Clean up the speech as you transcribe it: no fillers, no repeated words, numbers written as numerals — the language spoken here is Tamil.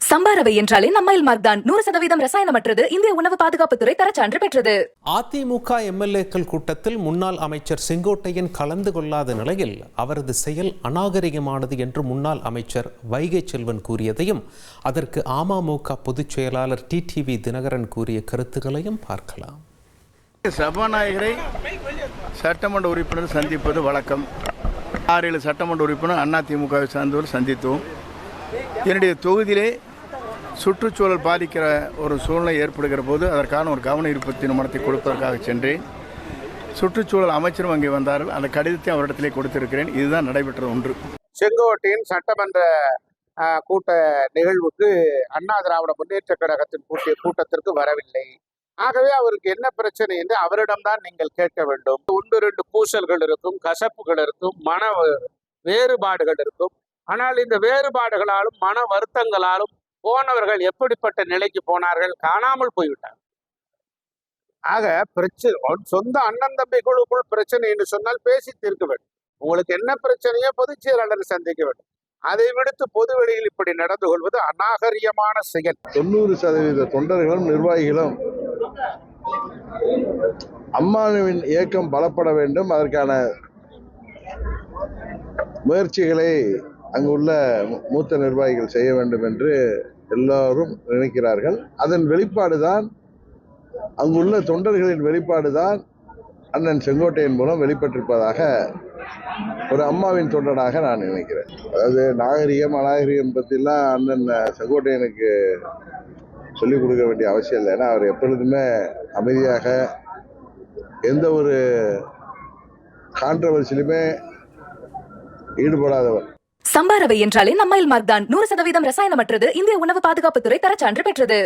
சம்பாரவை என்றாலே நம்மைல் மார்க் தான். 100% ரசாயனமற்றது. இந்திய உணவு பாதுகாப்புத்துறை தரச்சான்று பெற்றது. அதிமுக எம்எல்ஏக்கள் கூட்டத்தில் முன்னாள் அமைச்சர் செங்கோட்டையன் கலந்து கொள்ளாத நிலையில் அவரது செயல் அநாகரிகமானது என்று முன்னாள் அமைச்சர் வைகை செல்வன் கூறியதையும் அதற்கு அமமுக பொதுச் செயலாளர் டிடிவி தினகரன் கூறிய கருத்துக்களையும் பார்க்கலாம். சபாநாயகரை சட்டமன்ற உறுப்பினர் சந்திப்பது வழக்கம். 6-7 சட்டமன்ற உறுப்பினர் அதிமுகவை சார்ந்தவர் சந்தித்தோம். என்னுடைய தொகுதியிலே சுற்றுச்சூழல் பாதிக்கிற ஒரு சூழ்நிலை ஏற்படுகிற போது அதற்கான ஒரு கவன ஈர்ப்பு தீர்மானத்தை கொடுப்பதற்காக சென்றேன். சுற்றுச்சூழல் அமைச்சரும் அங்கே வந்தார்கள். அந்த கடிதத்தை அவரிடத்திலே கொடுத்திருக்கிறேன். இதுதான் நடைபெற்ற ஒன்று. செங்கோட்டையின் சட்டமன்ற கூட்ட நிகழ்வுக்கு அண்ணா திராவிட முன்னேற்ற கழகத்தின் கூட்டத்திற்கு வரவில்லை. ஆகவே அவருக்கு என்ன பிரச்சனை என்று அவரிடம்தான் நீங்கள் கேட்க வேண்டும். 1-2 பூசல்கள் இருக்கும், கசப்புகள் இருக்கும், மன வேறுபாடுகள் இருக்கும். ஆனால் இந்த வேறுபாடுகளாலும் மன வருத்தங்களாலும் போனவர்கள் எப்படிப்பட்ட நிலைக்கு போனார்கள்? காணாமல் போய்விட்டார். ஆக பிரச்சனை சொந்த அண்ணன் தம்பிகளுக்குள் பிரச்சனை என்று சொன்னால் பேசி தீர்க்க வேண்டும். உங்களுக்கு என்ன பிரச்சனையோ பொதுச் செயலாளர் சந்திக்க வேண்டும். அதை விடுத்து பொது வெளியில் இப்படி நடந்து கொள்வது அநாகரிகமான செயல். 90% தொண்டர்களும் நிர்வாகிகளும் அம்மாவின் இயக்கம் பலப்பட வேண்டும், அதற்கான முயற்சிகளை அங்குள்ள மூத்த நிர்வாகிகள் செய்ய வேண்டும் என்று எல்லோரும் நினைக்கிறார்கள். அதன் வெளிப்பாடுதான், அங்குள்ள தொண்டர்களின் வெளிப்பாடுதான் அண்ணன் செங்கோட்டையன் மூலம் வெளிப்பட்டிருப்பதாக ஒரு அம்மாவின் தொண்டனாக நான் நினைக்கிறேன். அதாவது நாகரிகம் அநாகரிகம் பற்றிலாம் அண்ணன் செங்கோட்டையனுக்கு சொல்லிக் கொடுக்க வேண்டிய அவசியம் இல்லை. ஏன்னா அவர் எப்பொழுதுமே அமைதியாக எந்த ஒரு கான்ட்ரவர்சிலுமே ஈடுபடாதவர். சம்பாரவை என்றாலே நம்மைல் மார்க் தான். 100% ரசாயனமற்றது. இந்திய உணவு பாதுகாப்புத்துறை தரச்சான்று பெற்றது.